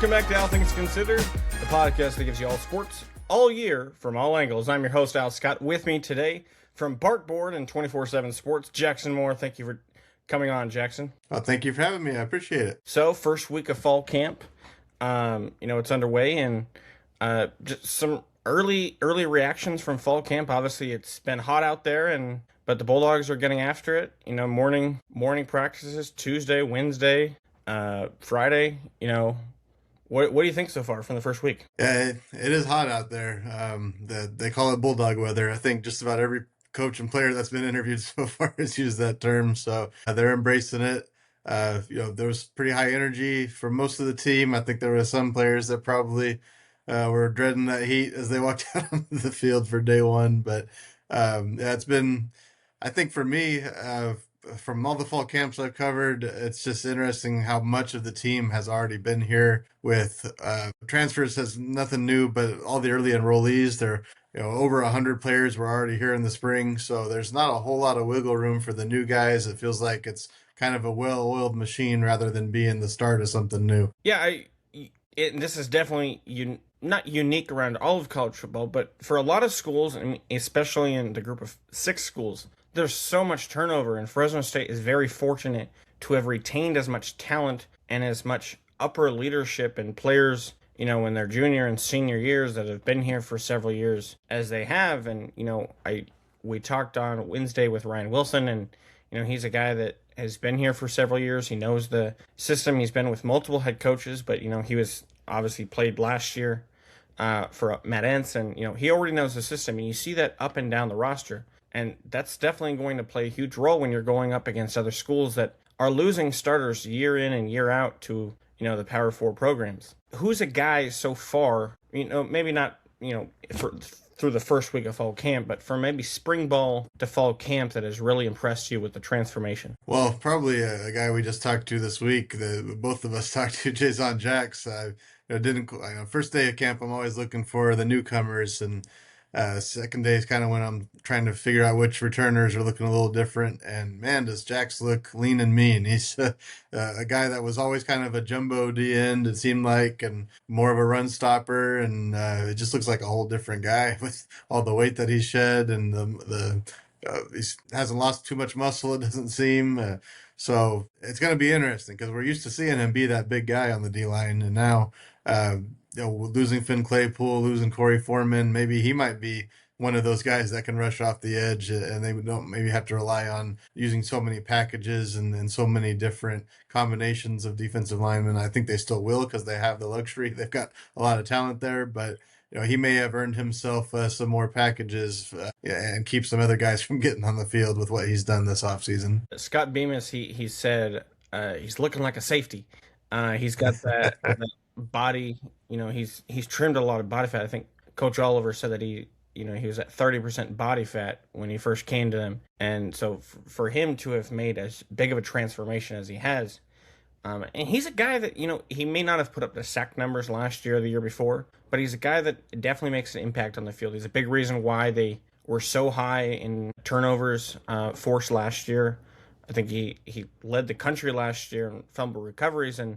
Welcome back to All Things Considered, the podcast that gives you all sports all year from all angles. I'm your host, Al Scott. With me today from Barkboard and 24/7 Sports, Jackson Moore. Thank you for coming on, Jackson. Well, thank you for having me. I appreciate it. So, first week of fall camp, it's underway, and just some early reactions from fall camp. Obviously, it's been hot out there, but the Bulldogs are getting after it. Morning practices, Tuesday, Wednesday, Friday. What do you think so far from the first week? Yeah, it is hot out there. They call it Bulldog weather. I think just about every coach and player that's been interviewed so far has used that term. So they're embracing it. There was pretty high energy for most of the team. I think there were some players that probably were dreading that heat as they walked out on the field for day one. But it's been, I think for me, from all the fall camps I've covered, it's just interesting how much of the team has already been here with transfers. Has nothing new, but all the early enrollees, they're over 100 players were already here in the spring. So there's not a whole lot of wiggle room for the new guys. It feels like it's kind of a well-oiled machine rather than being the start of something new. Yeah, this is definitely not unique around all of college football, but for a lot of schools, and especially in the group of 6 schools, there's so much turnover, and Fresno State is very fortunate to have retained as much talent and as much upper leadership and players, in their junior and senior years that have been here for several years as they have. And, we talked on Wednesday with Ryan Wilson, and, he's a guy that has been here for several years. He knows the system. He's been with multiple head coaches, but, he was obviously played last year for Matt Entz, and, he already knows the system, and you see that up and down the roster. And that's definitely going to play a huge role when you're going up against other schools that are losing starters year in and year out to, the Power 4 programs. Who's a guy so far, maybe not, through the first week of fall camp, but from maybe spring ball to fall camp that has really impressed you with the transformation? Well, probably a guy we just talked to this week, both of us talked to, Jason Jacks. First day of camp, I'm always looking for the newcomers, and second day is kind of when I'm trying to figure out which returners are looking a little different. And man, does Jax look lean and mean. He's a guy that was always kind of a jumbo D end, it seemed like, and more of a run stopper. And it just looks like a whole different guy with all the weight that he's shed, and he hasn't lost too much muscle, it doesn't seem. So it's going to be interesting because we're used to seeing him be that big guy on the D line, and now losing Finn Claypool, losing Corey Foreman, maybe he might be one of those guys that can rush off the edge, and they don't maybe have to rely on using so many packages and so many different combinations of defensive linemen. I think they still will because they have the luxury. They've got a lot of talent there, but he may have earned himself some more packages and keep some other guys from getting on the field with what he's done this offseason. Scott Bemis, he said he's looking like a safety. He's got that body, he's trimmed a lot of body fat. I think Coach Oliver said that he was at 30% body fat when he first came to them. And so for him to have made as big of a transformation as he has, and he's a guy that, he may not have put up the sack numbers last year or the year before, but he's a guy that definitely makes an impact on the field. He's a big reason why they were so high in turnovers forced last year. I think he led the country last year in fumble recoveries, and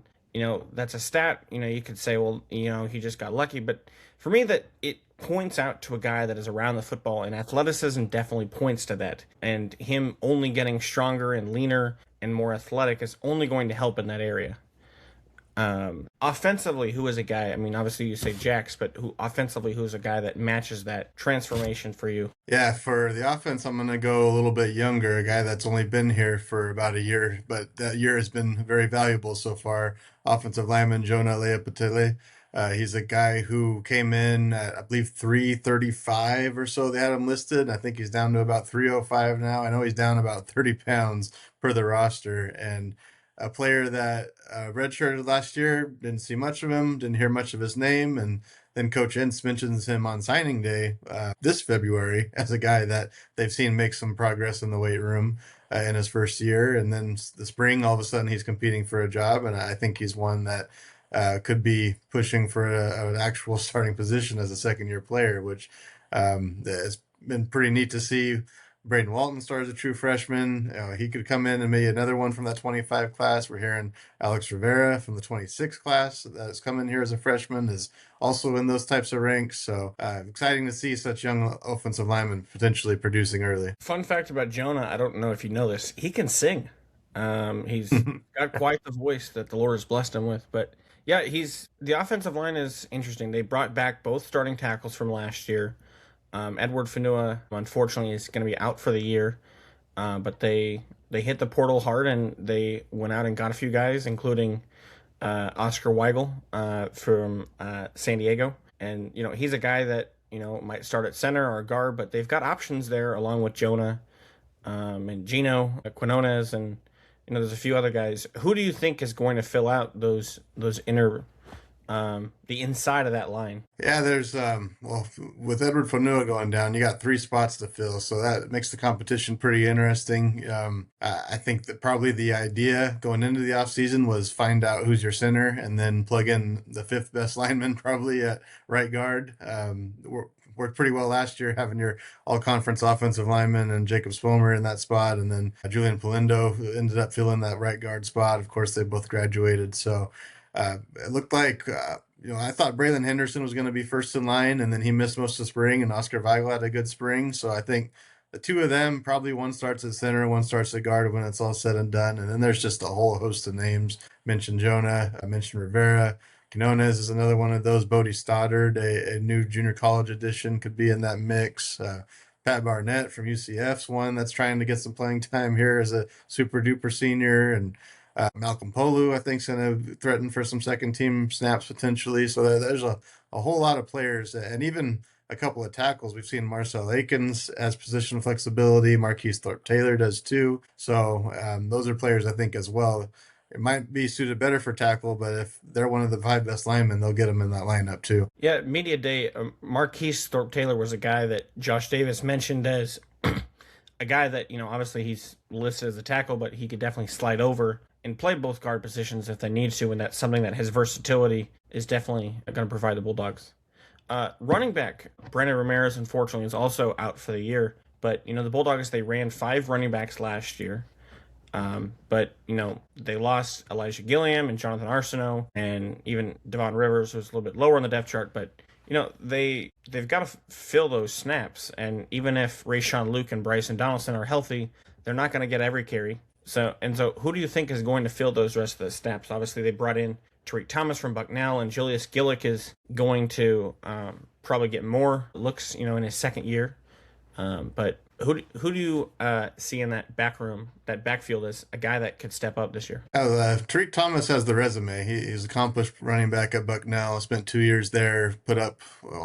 that's a stat, you could say, well, he just got lucky. But for me, that it points out to a guy that is around the football, and athleticism definitely points to that. And him only getting stronger and leaner and more athletic is only going to help in that area. Offensively, who is a guy, obviously you say Jax, but who's a guy that matches that transformation for you? Yeah, for the offense, I'm going to go a little bit younger, a guy that's only been here for about a year, but that year has been very valuable so far. Offensive lineman Jonah Leapatele. He's a guy who came in at, I believe, 335 or so. They had him listed. I think he's down to about 305 now. I know he's down about 30 pounds per the roster, and a player that redshirted last year, didn't see much of him, didn't hear much of his name, and then Coach Entz mentions him on signing day this February as a guy that they've seen make some progress in the weight room in his first year. And then the spring, all of a sudden, he's competing for a job, and I think he's one that could be pushing for an actual starting position as a second-year player, which has been pretty neat to see Braden Walton started as a true freshman. He could come in and maybe another one from that 25 class. We're hearing Alex Rivera from the 26 class that's coming here as a freshman is also in those types of ranks. So exciting to see such young offensive linemen potentially producing early. Fun fact about Jonah, I don't know if you know this, he can sing. He's got quite the voice that the Lord has blessed him with. But yeah, he's the offensive line is interesting. They brought back both starting tackles from last year. Edward Fanua, unfortunately, is going to be out for the year. But they hit the portal hard and they went out and got a few guys, including Oscar Weigel from San Diego. And, he's a guy that, might start at center or guard, but they've got options there along with Jonah and Gino Quinones, and, there's a few other guys. Who do you think is going to fill out those inner the inside of that line? Yeah, there's well, with Edward Fonua going down, you got 3 spots to fill, so that makes the competition pretty interesting. I think that probably the idea going into the offseason was find out who's your center and then plug in the 5th best lineman probably at right guard. Worked pretty well last year having your all-conference offensive lineman and Jacob Spomer in that spot, and then Julian Polindo who ended up filling that right guard spot. Of course, they both graduated, so it looked like I thought Braylon Henderson was going to be first in line, and then he missed most of the spring, and Oscar Weigel had a good spring. So I think the two of them, probably one starts at center, one starts at guard when it's all said and done. And then there's just a whole host of names. I mentioned Jonah, I mentioned Rivera. Quinones is another one of those. Bodie Stoddard, a new junior college addition, could be in that mix. Pat Barnett from UCF's one that's trying to get some playing time here as a super duper senior. And Malcolm Polu, I think, is going to threaten for some second team snaps potentially. So there's a whole lot of players, and even a couple of tackles. We've seen Marcel Akins has position flexibility. Marquise Thorpe Taylor does too. So those are players I think as well. It might be suited better for tackle, but if they're one of the 5 best linemen, they'll get them in that lineup too. Yeah, media day, Marquise Thorpe Taylor was a guy that Josh Davis mentioned as a guy that, obviously he's listed as a tackle, but he could definitely slide over and play both guard positions if they need to, and that's something that his versatility is definitely going to provide the Bulldogs. Running back, Brandon Ramirez, unfortunately, is also out for the year, but, the Bulldogs, they ran 5 running backs last year, but, they lost Elijah Gilliam and Jonathan Arsenault, and even Devon Rivers, who's a little bit lower on the depth chart, but they've got to fill those snaps, and even if Rayshawn Luke and Bryson Donaldson are healthy, they're not going to get every carry. So who do you think is going to fill those rest of the snaps? Obviously, they brought in Tariq Thomas from Bucknell, and Julius Gillick is going to probably get more looks, in his second year. But who do you see in that backfield as a guy that could step up this year? Tariq Thomas has the resume. He's accomplished running back at Bucknell, spent 2 years there, put up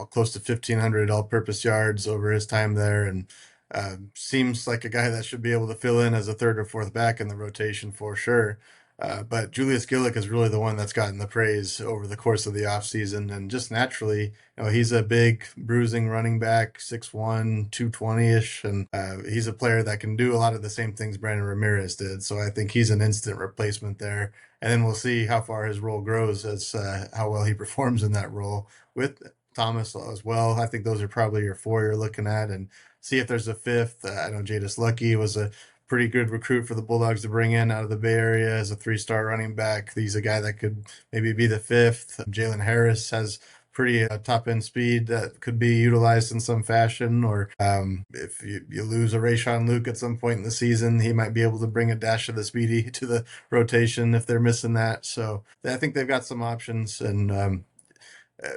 close to 1,500 all-purpose yards over his time there, and seems like a guy that should be able to fill in as a 3rd or 4th back in the rotation for sure. But Julius Gillick is really the one that's gotten the praise over the course of the offseason. And just naturally, he's a big bruising running back, 6'1", 220-ish. And he's a player that can do a lot of the same things Brandon Ramirez did. So I think he's an instant replacement there. And then we'll see how far his role grows as how well he performs in that role with Thomas as well. I think those are probably your 4 you're looking at, and see if there's a 5th. I know Jadis Lucky was a pretty good recruit for the Bulldogs to bring in out of the Bay Area as a 3-star running back. He's a guy that could maybe be the 5th. Jalen Harris has pretty top end speed that could be utilized in some fashion. Or if you lose a Rayshawn Luke at some point in the season, he might be able to bring a dash of the speedy to the rotation if they're missing that. So I think they've got some options, and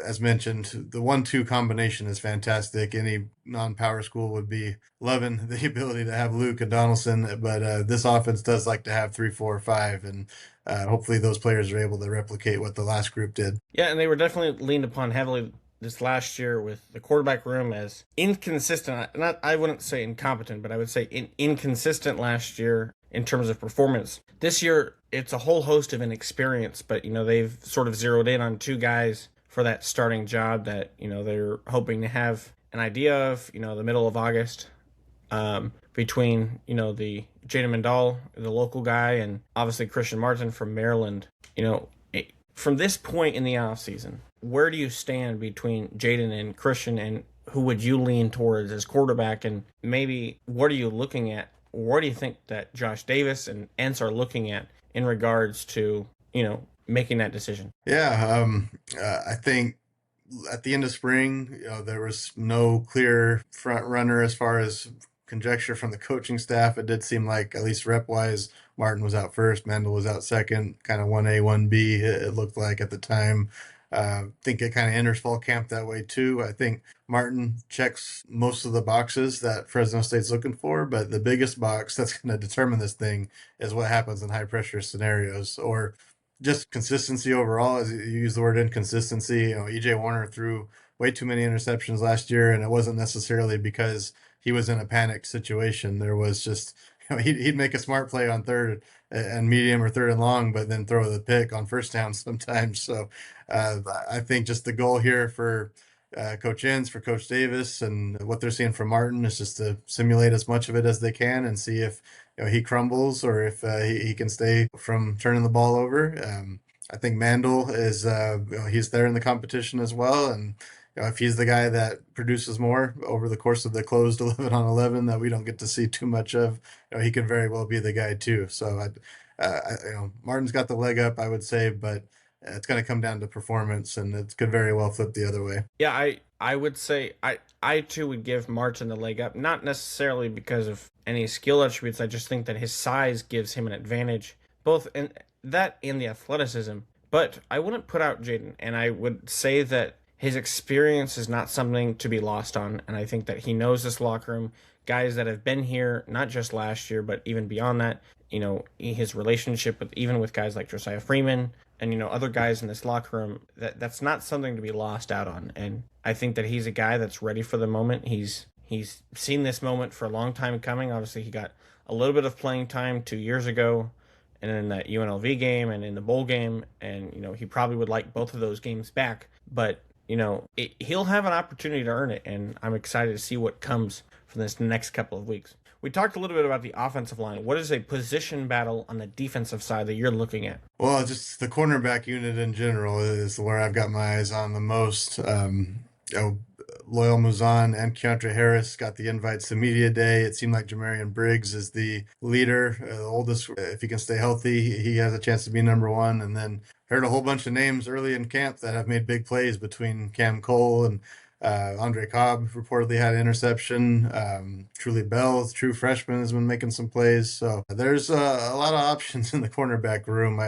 as mentioned, the 1-2 combination is fantastic. Any non-power school would be loving the ability to have Luke and Donaldson, but this offense does like to have 3, 4, 5, and hopefully those players are able to replicate what the last group did. Yeah, and they were definitely leaned upon heavily this last year with the quarterback room as inconsistent. I wouldn't say incompetent, but I would say inconsistent last year in terms of performance. This year, it's a whole host of inexperience, but they've sort of zeroed in on 2 guys for that starting job that they're hoping to have an idea of the middle of August, between the Jaden Mandal, the local guy, and obviously Christian Martin from Maryland. From this point in the offseason, where do you stand between Jaden and Christian, and who would you lean towards as quarterback, and maybe what are you looking at? What do you think that Josh Davis and Entz are looking at in regards to making that decision? Yeah, I think at the end of spring, there was no clear front runner as far as conjecture from the coaching staff. It did seem like, at least rep wise, Martin was out first, Mandel was out second, kind of 1A, 1B, it looked like at the time. I think it kind of enters fall camp that way too. I think Martin checks most of the boxes that Fresno State's looking for, but the biggest box that's going to determine this thing is what happens in high pressure scenarios, or just consistency overall. As you use the word inconsistency, EJ Warner threw way too many interceptions last year, and it wasn't necessarily because he was in a panicked situation. There was just, he'd make a smart play on third and medium or third and long, but then throw the pick on first down sometimes. So I think just the goal here for Coach Inns, for Coach Davis, and what they're seeing from Martin is just to simulate as much of it as they can and see if he crumbles or if he can stay from turning the ball over. I think Mandel is he's there in the competition as well, and if he's the guy that produces more over the course of the closed 11 on 11 that we don't get to see too much of, he could very well be the guy too. So Martin's got the leg up, I would say, but it's going to come down to performance, and it could very well flip the other way. Yeah, I would say I too would give Martin the leg up, not necessarily because of any skill attributes. I just think that his size gives him an advantage, both in that and the athleticism. But I wouldn't put out Jaden, and I would say that his experience is not something to be lost on, and I think that he knows this locker room. Guys that have been here, not just last year, but even beyond that, his relationship with guys like Josiah Freeman and other guys in this locker room, that's not something to be lost out on. And I think that he's a guy that's ready for the moment. He's seen this moment for a long time coming. Obviously, he got a little bit of playing time 2 years ago, and in that UNLV game and in the bowl game, and he probably would like both of those games back. But he'll have an opportunity to earn it, and I'm excited to see what comes from this next couple of weeks. We talked a little bit about the offensive line. What is a position battle on the defensive side that you're looking at? Well, just the cornerback unit in general is where I've got my eyes on the most. Loyal Muzan and Keontre Harris got the invites to media day. It seemed like Jamarian Briggs is the leader, the oldest. If he can stay healthy, he has a chance to be number one. And then heard a whole bunch of names early in camp that have made big plays between Cam Cole and Andre Cobb reportedly had an interception. Truly Bell, true freshman, has been making some plays. So there's a lot of options in the cornerback room.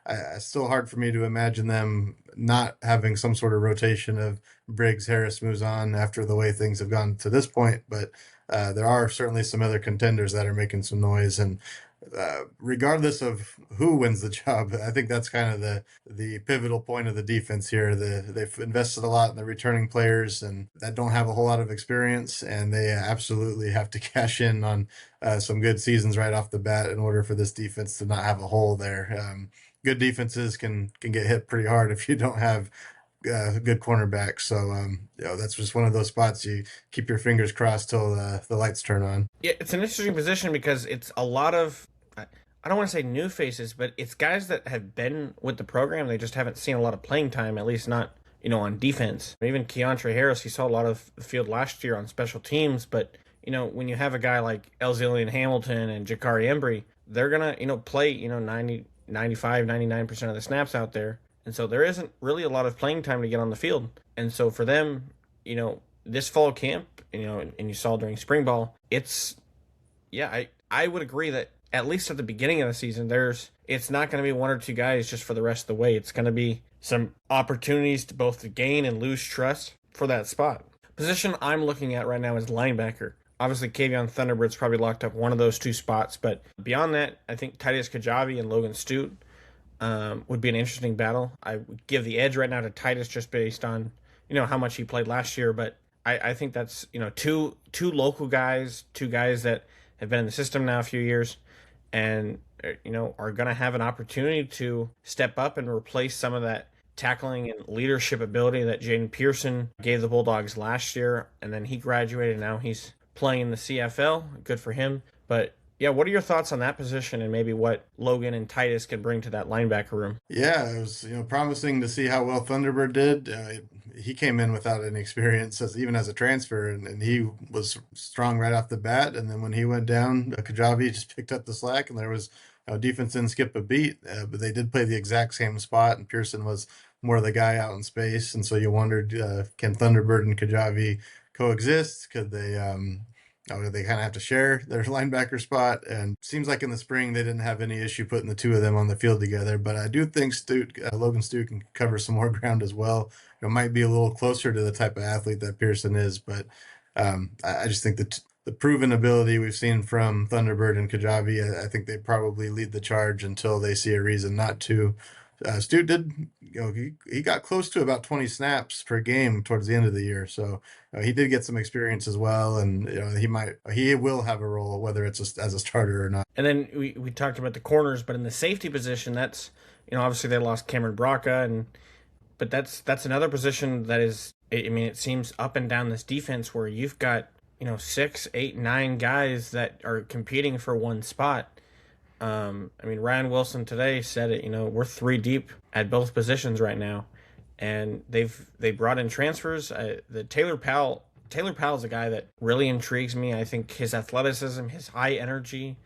It's still hard for me to imagine them not having some sort of rotation of Briggs, Harris moves on after the way things have gone to this point. But there are certainly some other contenders that are making some noise. And regardless of who wins the job, I think that's kind of the pivotal point of the defense here. They've invested a lot in the returning players and that don't have a whole lot of experience, and they absolutely have to cash in on some good seasons right off the bat in order for this defense to not have a hole there. Good defenses can get hit pretty hard if you don't have good cornerback. So that's just one of those spots you keep your fingers crossed till the lights turn on. Yeah, it's an interesting position because it's a lot of, I don't want to say new faces, but it's guys that have been with the program. They just haven't seen a lot of playing time, at least not on defense. Even Keontre Harris, he saw a lot of the field last year on special teams, but when you have a guy like Elzillian Hamilton and Jakari Embry, they're gonna play 90, 95, 99% of the snaps out there. And so there isn't really a lot of playing time to get on the field. And so for them, this fall camp, and you saw during spring ball, I would agree that at least at the beginning of the season, it's not going to be one or two guys just for the rest of the way. It's going to be some opportunities to both to gain and lose trust for that spot. Position I'm looking at right now is linebacker. Obviously, Kavion Thunderbird's probably locked up one of those two spots, but beyond that, I think Titus Kajabi and Logan Stute would be an interesting battle. I would give the edge right now to Titus just based on how much he played last year, but I think that's two local guys, two guys that have been in the system now a few years, and are going to have an opportunity to step up and replace some of that tackling and leadership ability that Jaden Pearson gave the Bulldogs last year, and then he graduated. Now he's playing in the CFL. Good for him. But yeah, what are your thoughts on that position and maybe what Logan and Titus can bring to that linebacker room? Yeah, it was promising to see how well Thunderbird did. he came in without any experience even as a transfer, and he was strong right off the bat. And then when he went down, Kajabi just picked up the slack, and there was defense didn't skip a beat, but they did play the exact same spot, and Pearson was more the guy out in space. And so you wondered, can Thunderbird and Kajabi coexist? Could they? They kind of have to share their linebacker spot, and seems like in the spring they didn't have any issue putting the two of them on the field together. But I do think Logan Stute can cover some more ground as well. Might be a little closer to the type of athlete that Pearson is, but I just think that the proven ability we've seen from Thunderbird and Kajabi, I think they probably lead the charge until they see a reason not to. Stu did, he got close to about 20 snaps per game towards the end of the year, so he did get some experience as well, and he will have a role whether it's as a starter or not. And then we talked about the corners, but in the safety position, that's obviously they lost Cameron Braca, but that's another position that is. I mean, it seems up and down this defense where you've got 6, 8, 9 guys that are competing for one spot. I mean, Ryan Wilson today said it. We're 3 deep at both positions right now, and they brought in transfers. The Taylor Powell is a guy that really intrigues me. I think his athleticism, his high energy,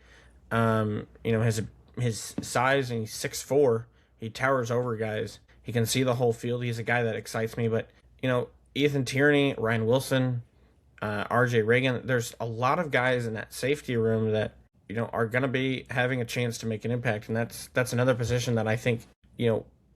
his size, and he's 6'4". He towers over guys. He can see the whole field. He's a guy that excites me. But Ethan Tierney, Ryan Wilson, R.J. Reagan. There's a lot of guys in that safety room that are going to be having a chance to make an impact, and that's another position that I think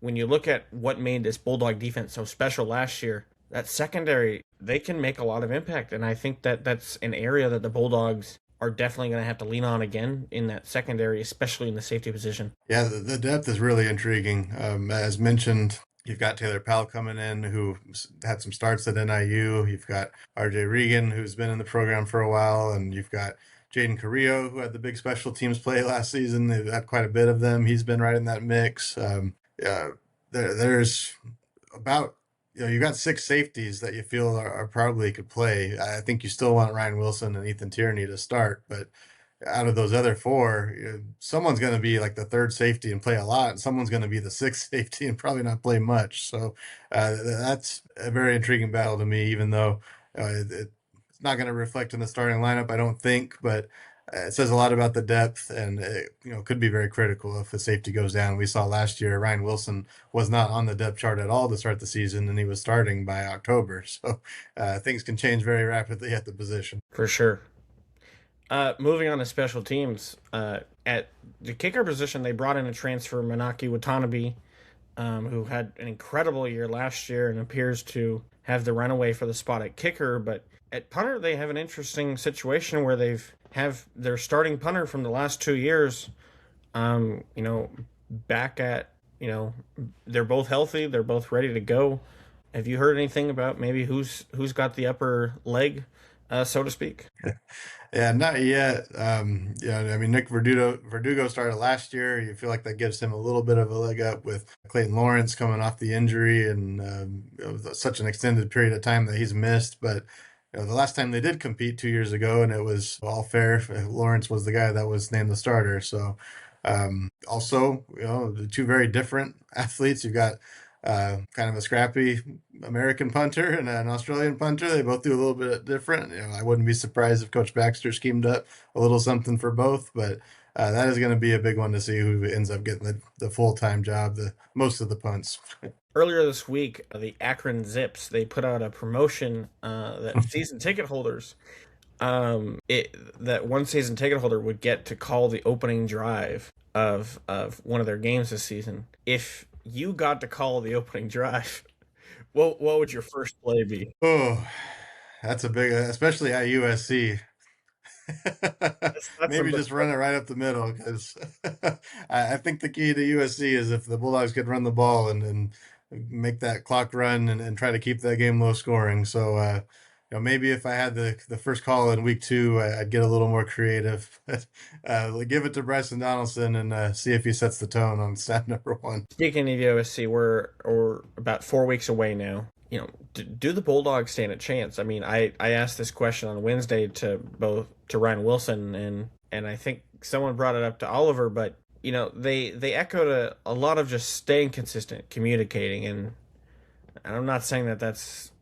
when you look at what made this Bulldog defense so special last year, that secondary, they can make a lot of impact, and I think that's an area that the Bulldogs are definitely going to have to lean on again in that secondary, especially in the safety position. Yeah, the depth is really intriguing. As mentioned, you've got Taylor Powell coming in, who had some starts at NIU. You've got R.J. Regan, who's been in the program for a while, and you've got Jaden Carrillo, who had the big special teams play last season. They've had quite a bit of them. He's been right in that mix. There's about you got 6 safeties that you feel are probably could play. I think you still want Ryan Wilson and Ethan Tierney to start, but out of those other 4, someone's going to be like the 3rd safety and play a lot, and someone's going to be the 6th safety and probably not play much. So that's a very intriguing battle to me, even though it's not going to reflect in the starting lineup, I don't think, but it says a lot about the depth, and it could be very critical if the safety goes down. We saw last year Ryan Wilson was not on the depth chart at all to start the season, and he was starting by October. So things can change very rapidly at the position. For sure. Moving on to special teams, at the kicker position, they brought in a transfer, Manaki Watanabe, who had an incredible year last year and appears to have the runaway for the spot at kicker. But at punter, they have an interesting situation where have their starting punter from the last 2 years, back at, they're both healthy, they're both ready to go. Have you heard anything about maybe who's got the upper leg, so to speak? Yeah, not yet. I mean, Nick Verdugo started last year. You feel like that gives him a little bit of a leg up with Clayton Lawrence coming off the injury and such an extended period of time that he's missed. But the last time they did compete 2 years ago, and it was all fair, Lawrence was the guy that was named the starter. So also, the 2 very different athletes. You've got kind of a scrappy American punter and an Australian punter. They both do a little bit different. I wouldn't be surprised if Coach Baxter schemed up a little something for both, but that is going to be a big one to see who ends up getting the full-time job, most of the punts. Earlier this week, the Akron Zips, they put out a promotion that season ticket holders, that one season ticket holder would get to call the opening drive of one of their games this season. If you got to call the opening drive, what would your first play be? Oh, that's a big, especially at USC. Maybe just run it right up the middle, because I think the key to USC is if the Bulldogs could run the ball and make that clock run and try to keep that game low scoring. So maybe if I had the first call in week 2, I'd get a little more creative. Give it to Bryson Donaldson and see if he sets the tone on snap number 1. Speaking of USC, we're about 4 weeks away now. Do the Bulldogs stand a chance? I mean, I asked this question on Wednesday to Ryan Wilson, and I think someone brought it up to Oliver, but they echoed a lot of just staying consistent, communicating, and And I'm not saying that that's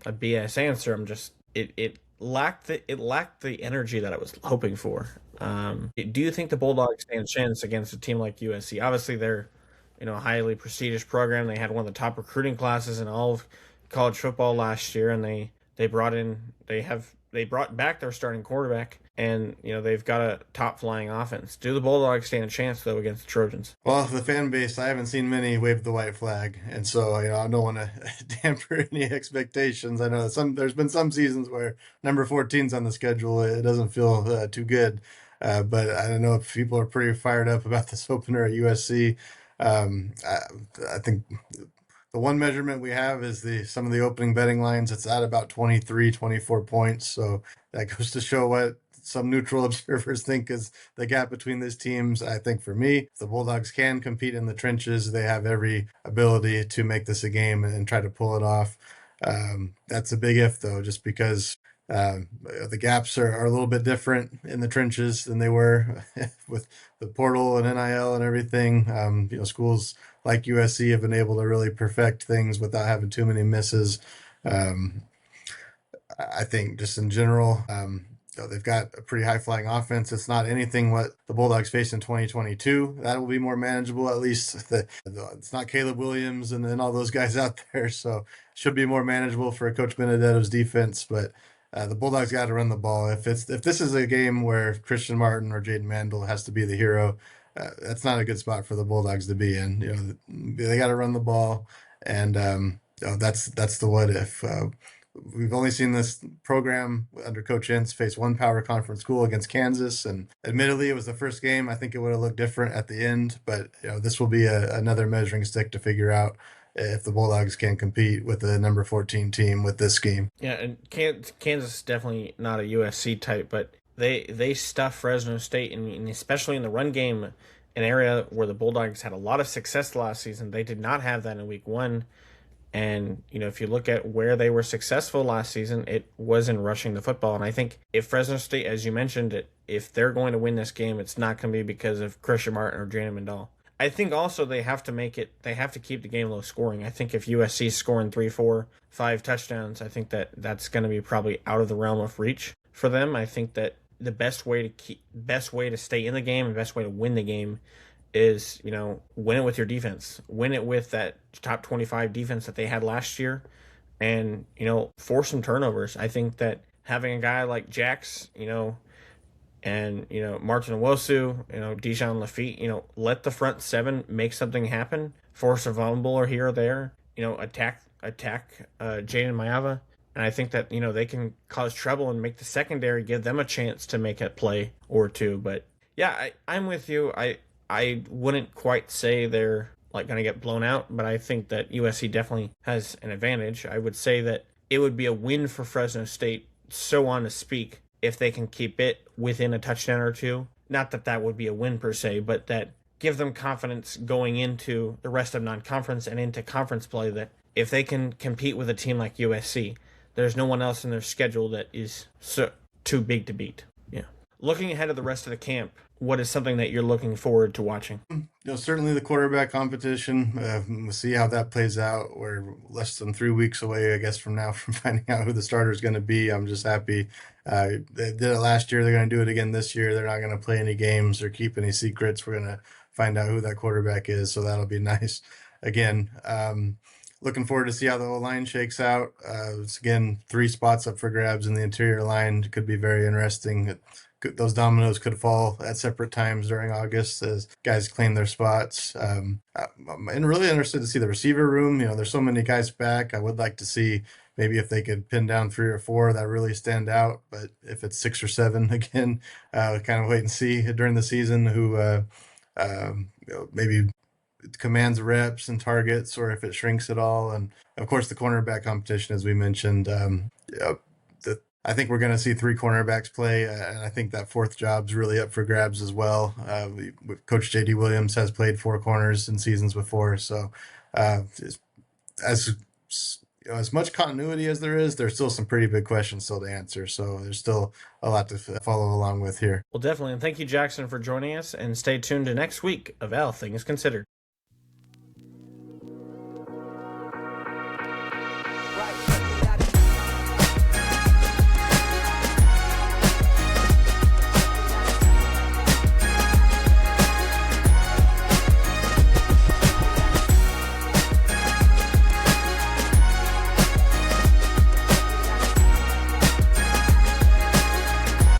a BS answer. I'm just it lacked the energy that I was hoping for. Do you think the Bulldogs stand a chance against a team like USC? Obviously, they're a highly prestigious program. They had one of the top recruiting classes in all of college football last year, and they brought back their starting quarterback, and they've got a top flying offense. Do the Bulldogs stand a chance though against the Trojans? Well, the fan base, I haven't seen many wave the white flag, and so I don't want to damper any expectations. I know there's been some seasons where number 14's on the schedule, it doesn't feel too good. But I don't know if people are pretty fired up about this opener at USC. I think the one measurement we have is some of the opening betting lines. It's at about 23, 24 points. So that goes to show what some neutral observers think is the gap between these teams. I think for me, if the Bulldogs can compete in the trenches, they have every ability to make this a game and try to pull it off. That's a big if, though, just because the gaps are a little bit different in the trenches than they were with the portal and NIL and everything. Schools like USC have been able to really perfect things without having too many misses. I think just in general, they've got a pretty high flying offense. It's not anything what the Bulldogs face in 2022. That will be more manageable, at least. It's not Caleb Williams and all those guys out there, so should be more manageable for Coach Benedetto's defense. But the Bulldogs got to run the ball. If this is a game where Christian Martin or Jaden Mandel has to be the hero, that's not a good spot for the Bulldogs to be in. They got to run the ball, and that's the what if. We've only seen this program under Coach Ince face one power conference school against Kansas, and admittedly, it was the first game. I think it would have looked different at the end, but this will be another measuring stick to figure out if the Bulldogs can compete with the number 14 team with this scheme. Yeah, and Kansas is definitely not a USC type, but they stuff Fresno State, and especially in the run game, an area where the Bulldogs had a lot of success last season. They did not have that in week one. And, if you look at where they were successful last season, it was in rushing the football. And I think if Fresno State, as you mentioned, if they're going to win this game, it's not going to be because of Christian Martin or Jaden Mandel. I think also they have to keep the game low scoring. I think if USC is scoring 3, 4, 5 touchdowns, I think that's going to be probably out of the realm of reach for them. I think that the best way to stay in the game and best way to win the game is, win it with your defense. Win it with that top 25 defense that they had last year and, force some turnovers. I think that having a guy like Jax, and, Martin Owosu, Dijon Lafitte, let the front seven make something happen, force a fumble here or there, attack Jaden Mayava. And I think that, they can cause trouble and make the secondary, give them a chance to make a play or two. But yeah, I'm with you. I wouldn't quite say they're going to get blown out, but I think that USC definitely has an advantage. I would say that it would be a win for Fresno State, so on to speak, if they can keep it within a touchdown or two. Not that that would be a win per se, but that give them confidence going into the rest of non-conference and into conference play, that if they can compete with a team like USC, there's no one else in their schedule that is too big to beat. Yeah. Looking ahead of the rest of the camp, what is something that you're looking forward to watching? Certainly the quarterback competition. We'll see how that plays out. We're less than 3 weeks away, I guess, from now from finding out who the starter is going to be. I'm just happy. They did it last year. They're going to do it again this year. They're not going to play any games or keep any secrets. We're going to find out who that quarterback is, so that'll be nice. Again, looking forward to see how the whole line shakes out. It's, again, 3 spots up for grabs in the interior line. It could be very interesting. Those dominoes could fall at separate times during August as guys claim their spots. I'm really interested to see the receiver room. There's so many guys back. I would like to see maybe if they could pin down 3 or 4 that really stand out. But if it's 6 or 7, again, kind of wait and see during the season who maybe commands reps and targets, or if it shrinks at all. And of course, the cornerback competition, as we mentioned. I think we're going to see 3 cornerbacks play, and I think that 4th job's really up for grabs as well. Coach J.D. Williams has played 4 corners in seasons before, so as much continuity as there is, there's still some pretty big questions still to answer. So there's still a lot to follow along with here. Well, definitely, and thank you, Jackson, for joining us, and stay tuned to next week of All Things Considered.